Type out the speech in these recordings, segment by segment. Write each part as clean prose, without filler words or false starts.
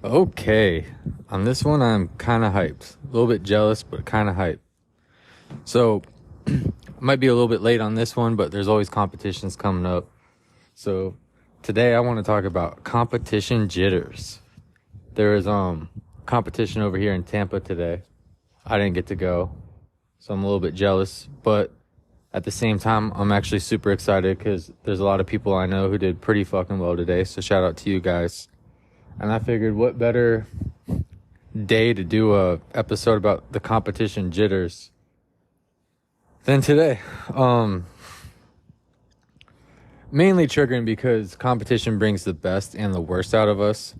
Okay, on this one, I'm kind of hyped. A little bit jealous, but kind of hyped. So, I might be a little bit late on this one, but there's always competitions coming up. So, today I want to talk about competition jitters. There is competition over here in Tampa today. I didn't get to go, so I'm a little bit jealous, but at the same time, I'm actually super excited because there's a lot of people I know who did pretty fucking well today. So, shout out to you guys. And I figured what better day to do a episode about the competition jitters than today. Mainly triggering because competition brings the best and the worst out of us.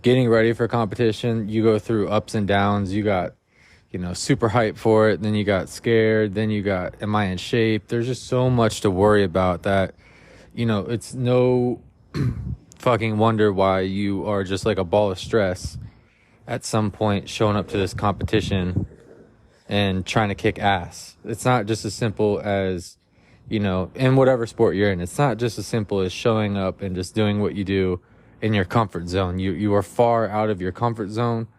Getting ready for competition, you go through ups and downs. You got, super hyped for it. Then you got scared. Then you got, am I in shape? There's just so much to worry about that, it's no fucking wonder why you are just like a ball of stress at some point showing up to this competition and trying to kick ass. It's not just as simple as, in whatever sport you're in, it's not just as simple as showing up and just doing what you do in your comfort zone. You are far out of your comfort zone.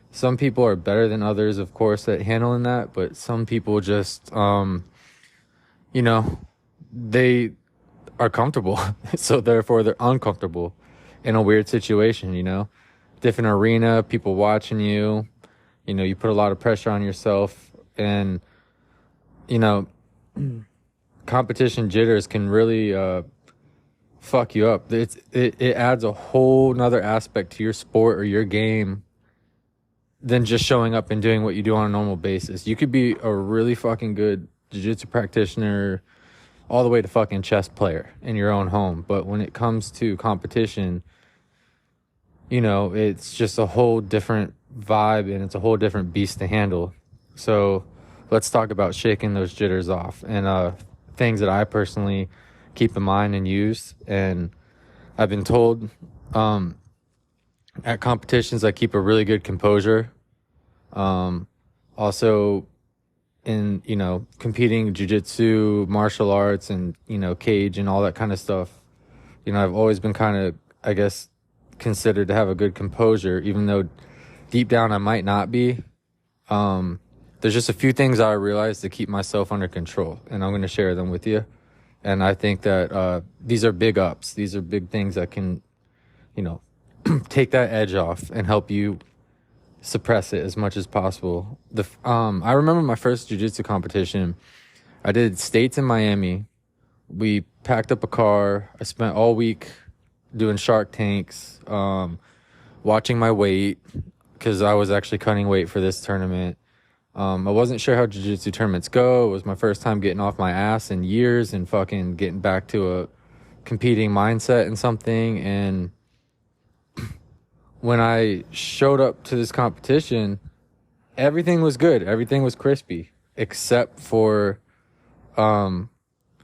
Some people are better than others, of course, at handling that, but some people just, they are comfortable. So therefore they're uncomfortable in a weird situation, different arena, people watching you, you put a lot of pressure on yourself, and, competition jitters can really, fuck you up. It adds a whole nother aspect to your sport or your game than just showing up and doing what you do on a normal basis. You could be a really fucking good jiu-jitsu practitioner all the way to fucking chess player in your own home. But when it comes to competition, it's just a whole different vibe and it's a whole different beast to handle. So let's talk about shaking those jitters off and things that I personally keep in mind and use. And I've been told at competitions I keep a really good composure. Also in, competing jiu-jitsu, martial arts, and, cage and all that kind of stuff, I've always been kind of, I guess, considered to have a good composure, even though deep down I might not be. There's just a few things I realized to keep myself under control, and I'm going to share them with you. And I think that these are big ups. These are big things that can, take that edge off and help you suppress it as much as possible. I remember my first jiu-jitsu competition. I did states in Miami. We packed up a car. I spent all week doing shark tanks, watching my weight because I was actually cutting weight for this tournament. I wasn't sure how jiu-jitsu tournaments go. It was my first time getting off my ass in years and fucking getting back to a competing mindset and something. And when I showed up to this competition, everything was good. Everything was crispy, except for, my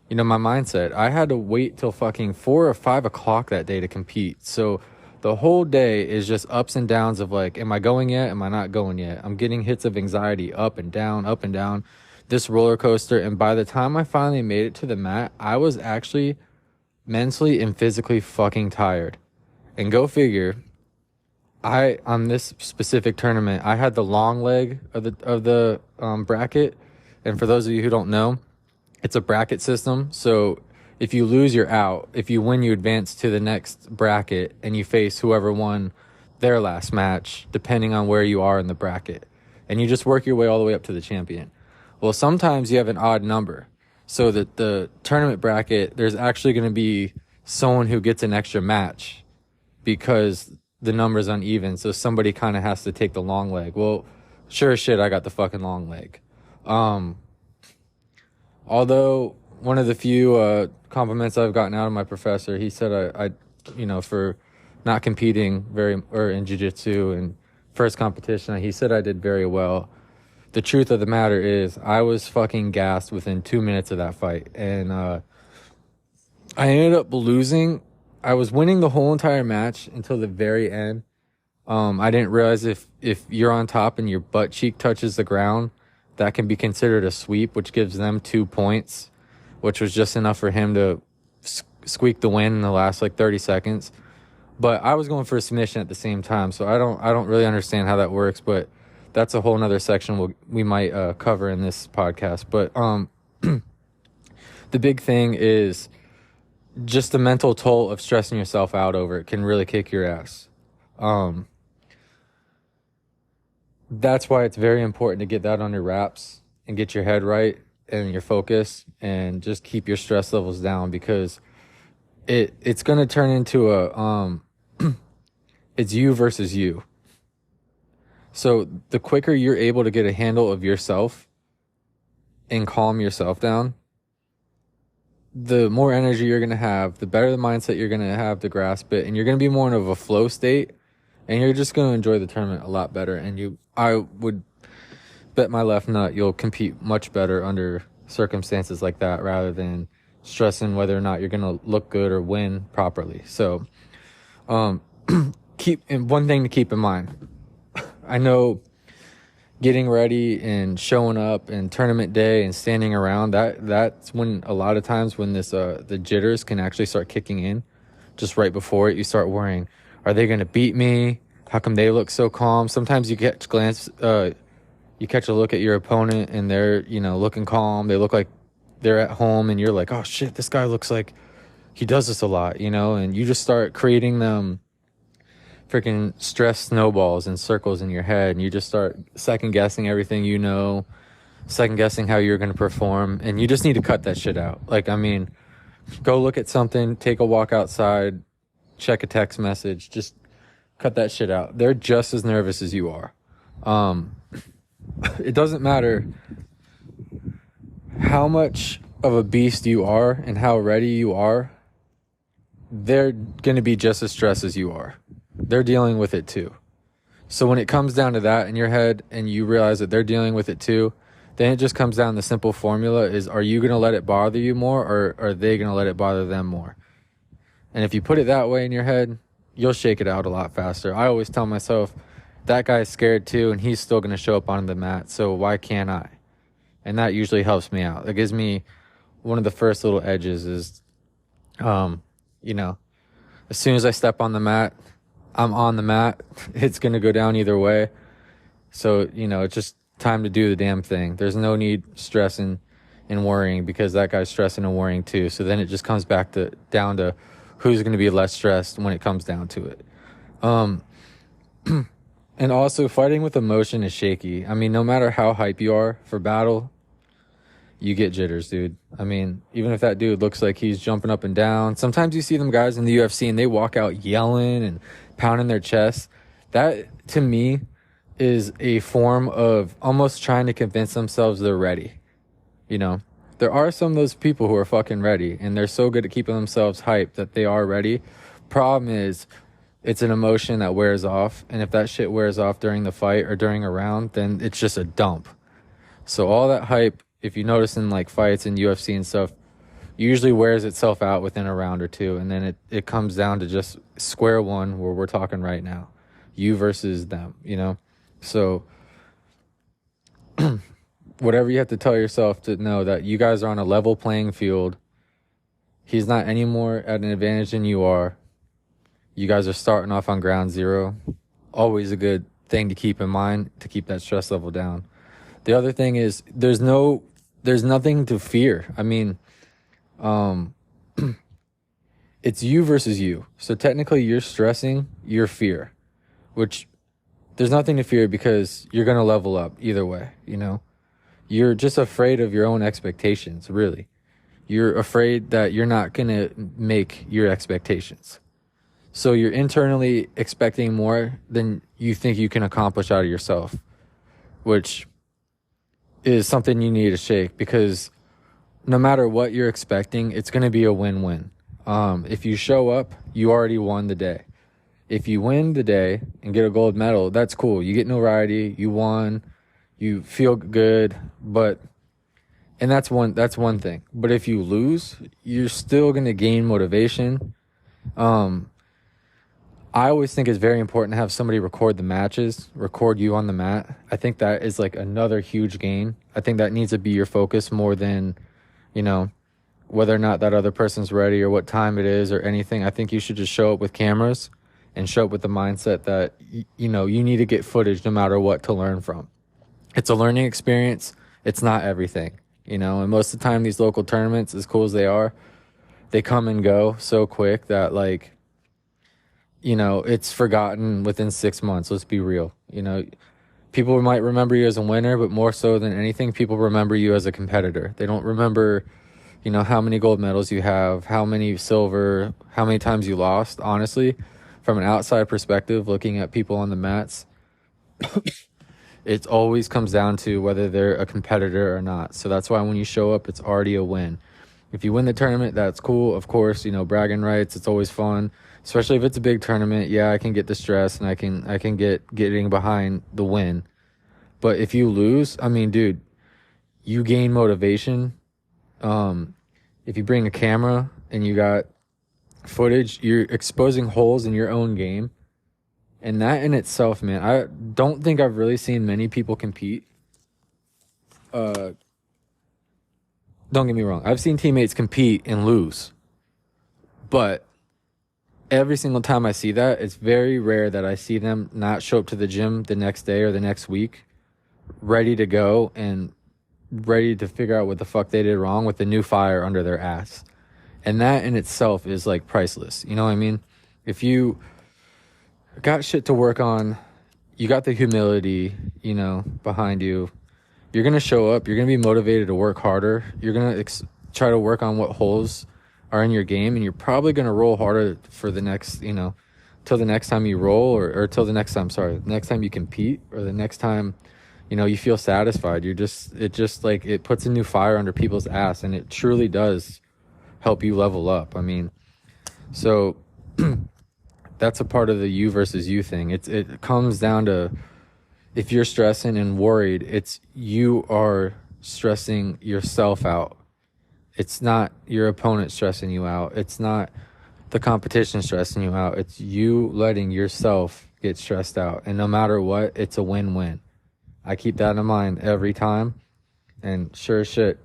mindset. I had to wait till fucking 4 or 5 o'clock that day to compete. So the whole day is just ups and downs of like, am I going yet? Am I not going yet? I'm getting hits of anxiety up and down, this roller coaster. And by the time I finally made it to the mat, I was actually mentally and physically fucking tired. And go figure, on this specific tournament, I had the long leg of the bracket. And for those of you who don't know, it's a bracket system. So if you lose, you're out. If you win, you advance to the next bracket and you face whoever won their last match, depending on where you are in the bracket. And you just work your way all the way up to the champion. Well, sometimes you have an odd number. So that the tournament bracket, there's actually going to be someone who gets an extra match because the number's uneven. So somebody kind of has to take the long leg. Well, sure as shit, I got the fucking long leg. Although one of the few compliments I've gotten out of my professor, he said I for not competing in jiu-jitsu and first competition, he said I did very well. The truth of the matter is I was fucking gassed within 2 minutes of that fight. And I ended up losing. I was winning the whole entire match until the very end. I didn't realize if you're on top and your butt cheek touches the ground, that can be considered a sweep, which gives them 2 points, which was just enough for him to squeak the win in the last like 30 seconds. But I was going for a submission at the same time, so I don't really understand how that works. But that's a whole nother section we might cover in this podcast. But the big thing is just the mental toll of stressing yourself out over it can really kick your ass. That's why it's very important to get that under wraps and get your head right and your focus and just keep your stress levels down, because it's going to turn into a it's you versus you. So the quicker you're able to get a handle of yourself and calm yourself down, the more energy you're going to have, the better the mindset you're going to have to grasp it, and you're going to be more in of a flow state, and you're just going to enjoy the tournament a lot better. And I would bet my left nut you'll compete much better under circumstances like that, rather than stressing whether or not you're going to look good or win properly. So one thing to keep in mind, I know getting ready and showing up and tournament day and standing around, that's when a lot of times when this the jitters can actually start kicking in. Just right before it, you start worrying, are they going to beat me? How come they look so calm? Sometimes you catch a look at your opponent and they're, looking calm. They look like they're at home, and you're like, oh shit, this guy looks like he does this a lot, and you just start creating them freaking stress snowballs and circles in your head, and you just start second guessing everything, second guessing how you're going to perform, and you just need to cut that shit out. Go look at something, take a walk outside, check a text message, just cut that shit out. They're just as nervous as you are. It doesn't matter how much of a beast you are and how ready you are. They're going to be just as stressed as you are. They're dealing with it too. So when it comes down to that in your head and you realize that they're dealing with it too, then it just comes down to the simple formula is, are you going to let it bother you more, or are they going to let it bother them more? And if you put it that way in your head, you'll shake it out a lot faster. I always tell myself, that guy's scared too, and he's still going to show up on the mat, so why can't I? And that usually helps me out. It gives me one of the first little edges is, as soon as I step on the mat, I'm on the mat. It's going to go down either way. So, it's just time to do the damn thing. There's no need stressing and worrying, because that guy's stressing and worrying too. So then it just comes down to who's going to be less stressed when it comes down to it. And also, fighting with emotion is shaky. I mean, no matter how hype you are for battle, you get jitters, dude. I mean, even if that dude looks like he's jumping up and down, sometimes you see them guys in the UFC and they walk out yelling and pounding their chest. That, to me, is a form of almost trying to convince themselves they're ready. There are some of those people who are fucking ready, and they're so good at keeping themselves hyped that they are ready. Problem is, it's an emotion that wears off, and if that shit wears off during the fight or during a round, then it's just a dump. So all that hype, if you notice in fights in UFC and stuff, usually wears itself out within a round or two, and then it comes down to just square one where we're talking right now. You versus them, So whatever you have to tell yourself to know that you guys are on a level playing field. He's not any more at an advantage than you are. You guys are starting off on ground zero. Always a good thing to keep in mind to keep that stress level down. The other thing is there's nothing to fear. I mean, it's you versus you. So technically you're stressing your fear, which there's nothing to fear because you're going to level up either way, You're just afraid of your own expectations, really. You're afraid that you're not going to make your expectations. So you're internally expecting more than you think you can accomplish out of yourself, which is something you need to shake, because no matter what you're expecting, it's going to be a win-win. If you show up, you already won the day. If you win the day and get a gold medal, that's cool. You get notoriety, you won, you feel good, and that's one thing. But if you lose, you're still going to gain motivation. I always think it's very important to have somebody record the matches, record you on the mat. I think that is another huge gain. I think that needs to be your focus more than, whether or not that other person's ready or what time it is or anything. I think you should just show up with cameras and show up with the mindset that, you know, you need to get footage no matter what to learn from. It's a learning experience. It's not everything, you know, and most of the time these local tournaments, as cool as they are, they come and go so quick that, like, you know, it's forgotten within 6 months. Let's be real. You know, people might remember you as a winner, but more so than anything, people remember you as a competitor. They don't remember, you know, how many gold medals you have, how many silver, how many times you lost. Honestly, from an outside perspective, looking at people on the mats, it always comes down to whether they're a competitor or not. So that's why when you show up, it's already a win. If you win the tournament, that's cool. Of course, you know, bragging rights, it's always fun, especially if it's a big tournament. Yeah, I can get the stress and I can get getting behind the win. But if you lose, I mean, dude, you gain motivation. If you bring a camera and you got footage, you're exposing holes in your own game. And that in itself, man, I don't think I've really seen many people compete. Don't get me wrong. I've seen teammates compete and lose. But every single time I see that, it's very rare that I see them not show up to the gym the next day or the next week ready to go and ready to figure out what the fuck they did wrong with the new fire under their ass. And that in itself is, like, priceless. You know what I mean? If you got shit to work on, you got the humility, you know, behind you, you're going to show up, you're going to be motivated to work harder, you're going to try to work on what holes are in your game, and you're probably going to roll harder for the next, you know, till the next time you roll, or till the next time, next time you compete, or the next time, you know, you feel satisfied. It just like, it puts a new fire under people's ass, and it truly does help you level up. I mean, so that's a part of the you versus you thing. It comes down to, if you're stressing and worried, it's you are stressing yourself out. It's not your opponent stressing you out. It's not the competition stressing you out. It's you letting yourself get stressed out. And no matter what, it's a win-win. I keep that in mind every time. And sure as shit,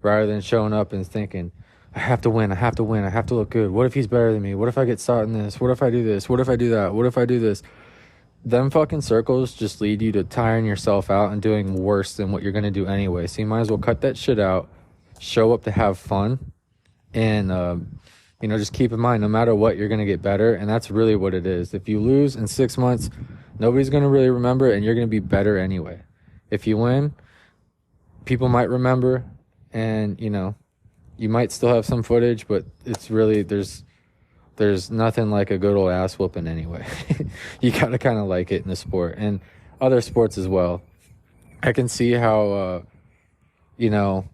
rather than showing up and thinking, I have to win, I have to win, I have to look good. What if he's better than me? What if I get sought in this? What if I do this? What if I do that? What if I do this? Them fucking circles just lead you to tiring yourself out and doing worse than what you're going to do anyway. So you might as well cut that shit out, show up to have fun, and, you know, just keep in mind, no matter what, you're going to get better. And that's really what it is. If you lose in 6 months, nobody's going to really remember, and you're going to be better anyway. If you win, people might remember, and, you know, you might still have some footage, but it's really, there's nothing like a good old ass whooping anyway. You gotta kind of like it in the sport, and other sports as well. I can see how, you know,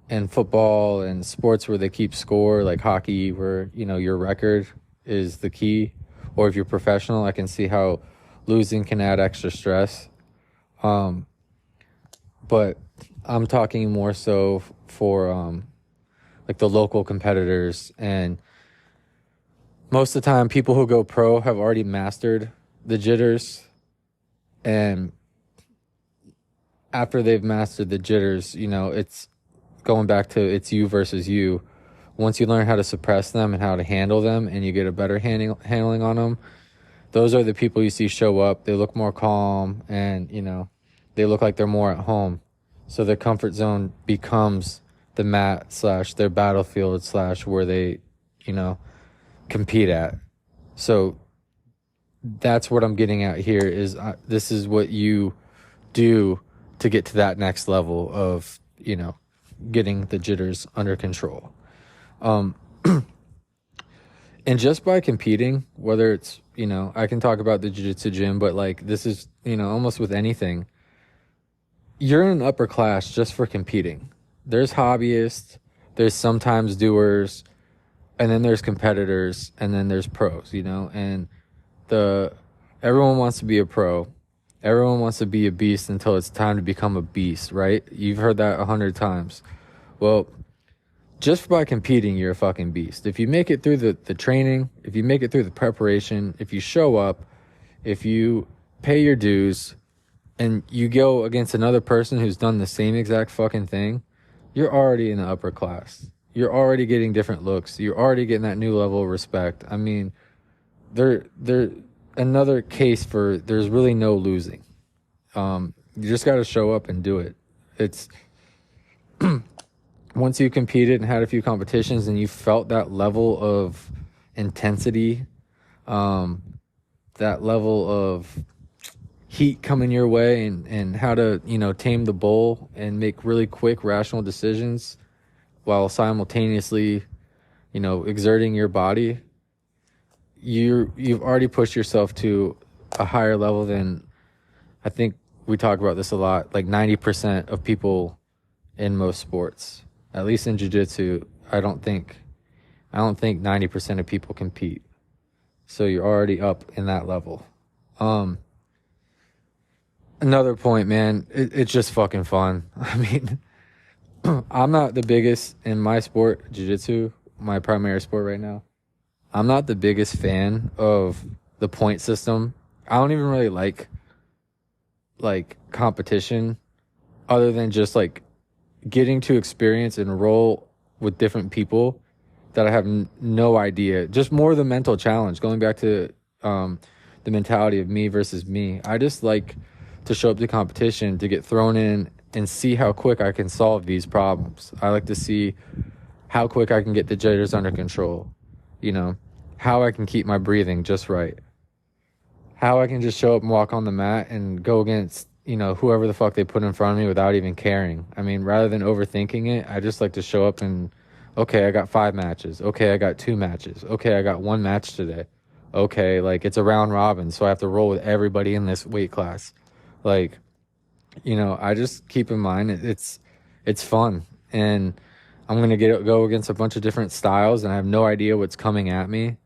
in football and sports where they keep score, like hockey, where, you know, your record is the key, or if you're professional, I can see how losing can add extra stress. But I'm talking more so for, like, the local competitors. And most of the time, people who go pro have already mastered the jitters. And after they've mastered the jitters, you know, it's going back to, it's you versus you. Once you learn how to suppress them and how to handle them, and you get a better handling on them, those are the people you see show up. They look more calm, and, you know, they look like they're more at home. So their comfort zone becomes the mat / their battlefield / where they, you know, compete at. So that's what I'm getting at here is, this is what you do to get to that next level of, you know, getting the jitters under control. And just by competing, whether it's, you know, I can talk about the jiu-jitsu gym, but, like, this is, you know, almost with anything, you're in an upper class just for competing. There's hobbyists, there's sometimes doers, and then there's competitors, and then there's pros, you know, and everyone wants to be a pro. Everyone wants to be a beast until it's time to become a beast, right? You've heard that 100 times. Well, just by competing, you're a fucking beast. If you make it through the training, if you make it through the preparation, if you show up, if you pay your dues, and you go against another person who's done the same exact fucking thing, you're already in the upper class. You're already getting different looks. You're already getting that new level of respect. I mean, they're another case for there's really no losing. You just got to show up and do it. It's once you competed and had a few competitions and you felt that level of intensity, that level of heat coming your way, and how to, tame the bull and make really quick, rational decisions while simultaneously, exerting your body, you've already pushed yourself to a higher level than, I think we talk about this a lot, like 90% of people in most sports. At least in jiu-jitsu, I don't think 90% of people compete. So you're already up in that level. Another point, man, it's just fucking fun. I mean, I'm not the biggest in my sport, jiu-jitsu, my primary sport right now. I'm not the biggest fan of the point system. I don't even really like competition, other than just like getting to experience and roll with different people that I have no idea. Just more the mental challenge, going back to the mentality of me versus me. I just like to show up to competition, to get thrown in and see how quick I can solve these problems. I like to see how quick I can get the jitters under control, how I can keep my breathing just right, how I can just show up and walk on the mat and go against, whoever the fuck they put in front of me without even caring. I mean, rather than overthinking it, I just like to show up and, okay, I got 5 matches. Okay, I got 2 matches. Okay, I got 1 match today. Okay, like it's a round robin, so I have to roll with everybody in this weight class. Like, I just keep in mind it's fun, and I'm gonna go against a bunch of different styles, and I have no idea what's coming at me,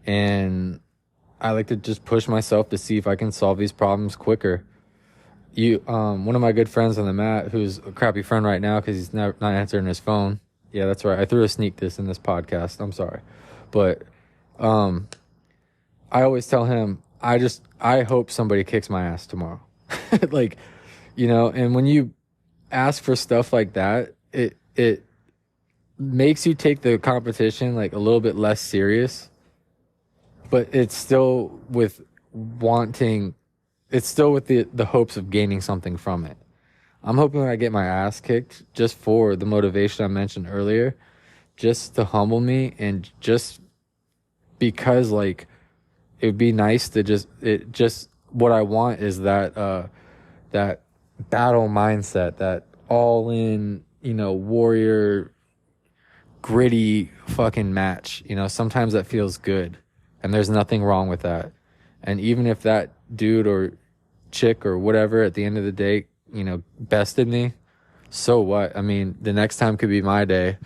and I like to just push myself to see if I can solve these problems quicker. One of my good friends on the mat, who's a crappy friend right now because he's not answering his phone. Yeah, that's right. I threw a sneak this in this podcast. I'm sorry, but I always tell him I hope somebody kicks my ass tomorrow. Like, and when you ask for stuff like that, it makes you take the competition like a little bit less serious, but it's still with the hopes of gaining something from it. I'm hoping I get my ass kicked just for the motivation I mentioned earlier, just to humble me, and just because like it would be nice to just what I want is that that battle mindset, that all in, warrior, gritty fucking match. Sometimes that feels good, and there's nothing wrong with that. And even if that dude or chick or whatever at the end of the day, bested me, so what? I mean, the next time could be my day,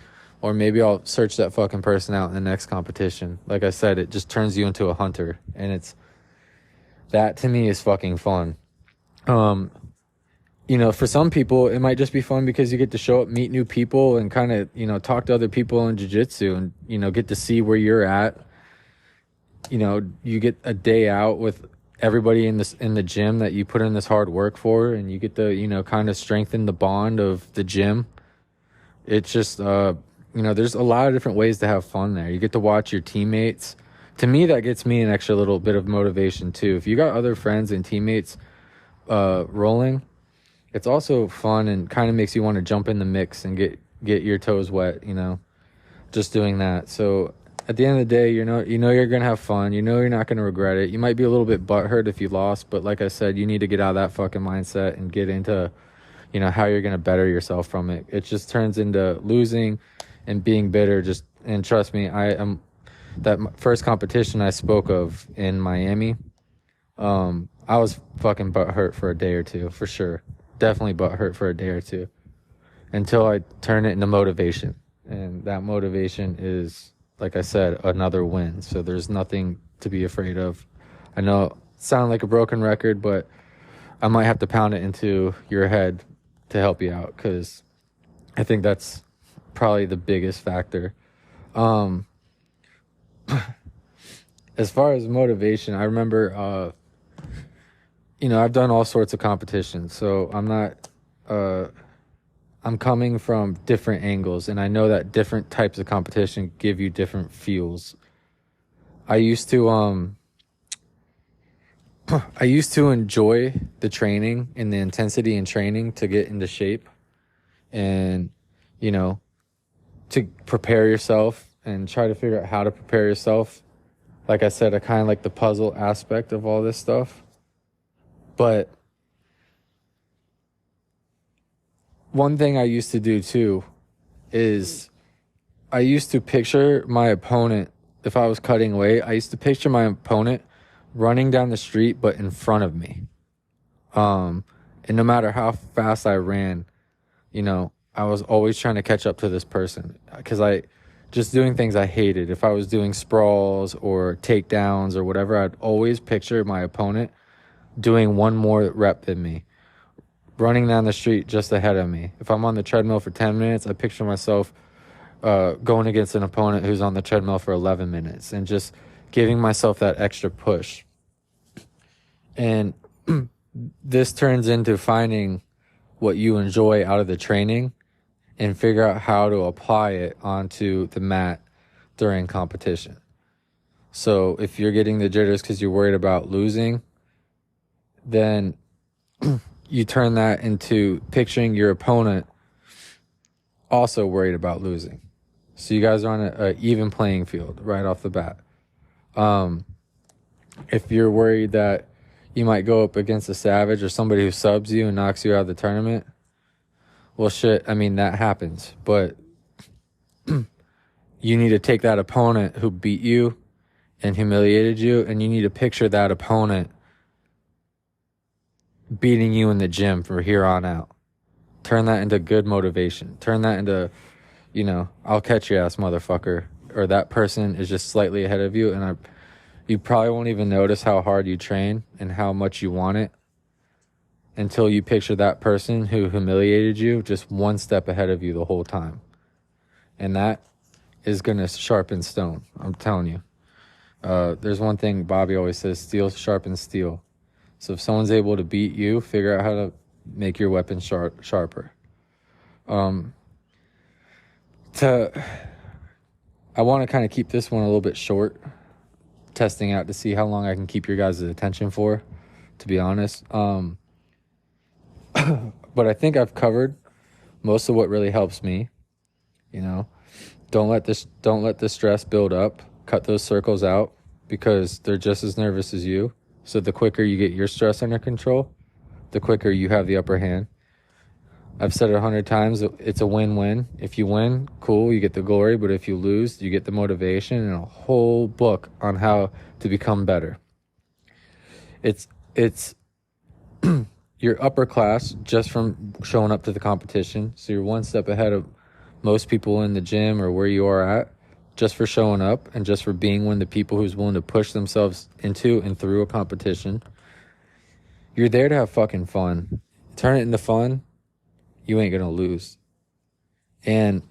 or maybe I'll search that fucking person out in the next competition. Like I said, it just turns you into a hunter, and that to me is fucking fun. For some people, it might just be fun because you get to show up, meet new people, and kind of, talk to other people in jiu-jitsu, and, get to see where you're at. You get a day out with everybody in the gym that you put in this hard work for, and you get to, kind of strengthen the bond of the gym. It's just, there's a lot of different ways to have fun there. You get to watch your teammates. To me, that gets me an extra little bit of motivation too. If you got other friends and teammates rolling, it's also fun and kind of makes you want to jump in the mix and get your toes wet, just doing that. So at the end of the day, you're going to have fun. You're not going to regret it. You might be a little bit butthurt if you lost, but like I said, you need to get out of that fucking mindset and get into, how you're going to better yourself from it. It just turns into losing and being bitter. And trust me, that first competition I spoke of in Miami, I was fucking butthurt for a day or two, for sure. Definitely butthurt for a day or two, until I turn it into motivation. And that motivation is, like I said, another win. So there's nothing to be afraid of. I know it sounds like a broken record, but I might have to pound it into your head to help you out, because I think that's probably the biggest factor. As far as motivation, I remember, I've done all sorts of competitions, so I'm coming from different angles, and I know that different types of competition give you different feels. I used to I used to enjoy the training and the intensity in training to get into shape and, you know, to prepare yourself and try to figure out how to prepare yourself. Like I said, I kind of like the puzzle aspect of all this stuff. But one thing I used to do too is I used to picture my opponent. If I was cutting weight, I used to picture my opponent running down the street, but in front of me. And no matter how fast I ran, you know, I was always trying to catch up to this person because I just doing things I hated. If I was doing sprawls or takedowns or whatever, I'd always picture my opponent doing one more rep than me, running down the street just ahead of me. If I'm on the treadmill for 10 minutes, I picture myself going against an opponent who's on the treadmill for 11 minutes and just giving myself that extra push. And this turns into finding what you enjoy out of the training and figure out how to apply it onto the mat during competition. So if you're getting the jitters because you're worried about losing, then you turn that into picturing your opponent also worried about losing. So you guys are on an even playing field right off the bat. If you're worried that you might go up against a savage or somebody who subs you and knocks you out of the tournament, well, shit, I mean, that happens. But you need to take that opponent who beat you and humiliated you, and you need to picture that opponent beating you in the gym from here on out. Turn that into good motivation. Turn that into, you know, I'll catch your ass, motherfucker. Or that person is just slightly ahead of you, and you probably won't even notice how hard you train and how much you want it until you picture that person who humiliated you just one step ahead of you the whole time. And that is going to sharpen stone. I'm telling you. There's one thing Bobby always says, steel sharpens steel. So if someone's able to beat you, figure out how to make your weapon sharper. I want to kind of keep this one a little bit short, testing out to see how long I can keep your guys' attention for, to be honest. But I think I've covered most of what really helps me. You know, don't let the stress build up. Cut those circles out because they're just as nervous as you. So the quicker you get your stress under control, the quicker you have the upper hand. I've said it 100 times. It's a win-win. If you win, cool, you get the glory. But if you lose, you get the motivation and a whole book on how to become better. It's you're upper class just from showing up to the competition. So you're one step ahead of most people in the gym or where you are at just for showing up and just for being one of the people who's willing to push themselves into and through a competition. You're there to have fucking fun. Turn it into fun, you ain't gonna lose. And,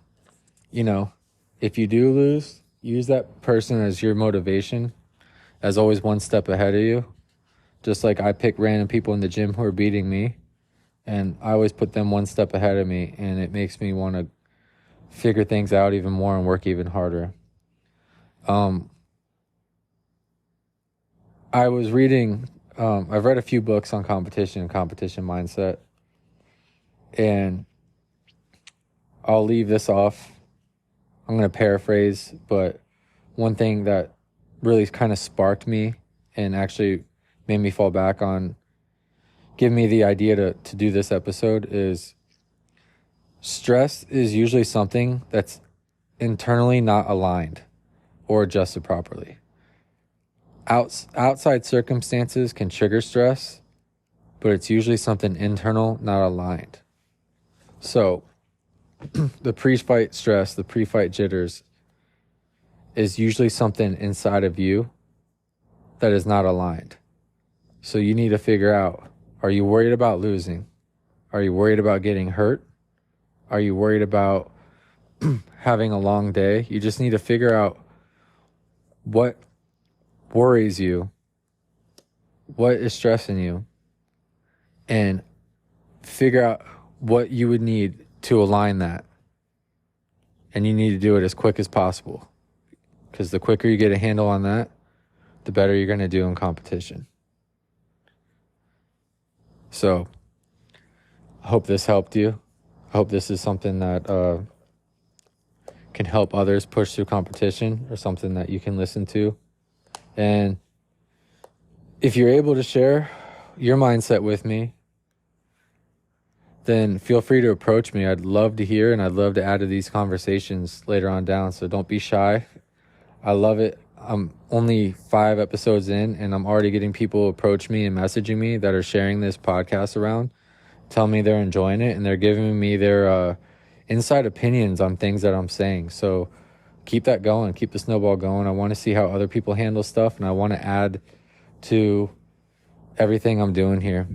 you know, if you do lose, use that person as your motivation, as always one step ahead of you. Just like I pick random people in the gym who are beating me, and I always put them one step ahead of me, and it makes me want to figure things out even more and work even harder. I was reading, I've read a few books on competition and competition mindset, and I'll leave this off. I'm going to paraphrase, but one thing that really kind of sparked me and actually made me fall back on, give me the idea to do this episode is stress is usually something that's internally not aligned or adjusted properly. Outside circumstances can trigger stress, but it's usually something internal, not aligned. So the pre-fight stress, the pre-fight jitters is usually something inside of you that is not aligned. So you need to figure out, are you worried about losing? Are you worried about getting hurt? Are you worried about having a long day? You just need to figure out what worries you, what is stressing you, and figure out what you would need to align that. And you need to do it as quick as possible, because the quicker you get a handle on that, the better you're going to do in competition. So I hope this helped you. I hope this is something that can help others push through competition, or something that you can listen to. And if you're able to share your mindset with me, then feel free to approach me. I'd love to hear, and I'd love to add to these conversations later on down. So don't be shy. I love it. I'm only 5 episodes in, and I'm already getting people approach me and messaging me that are sharing this podcast around, tell me they're enjoying it, and they're giving me their inside opinions on things that I'm saying. So keep that going. Keep the snowball going. I want to see how other people handle stuff, and I want to add to everything I'm doing here.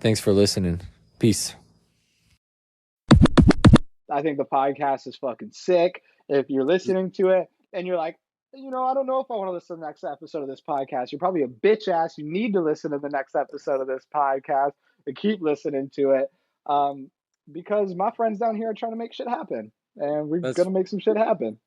Thanks for listening. Peace. I think the podcast is fucking sick. If you're listening to it and you're like, I don't know if I want to listen to the next episode of this podcast, you're probably a bitch ass. You need to listen to the next episode of this podcast and keep listening to it. Because my friends down here are trying to make shit happen, and we're going to make some shit happen.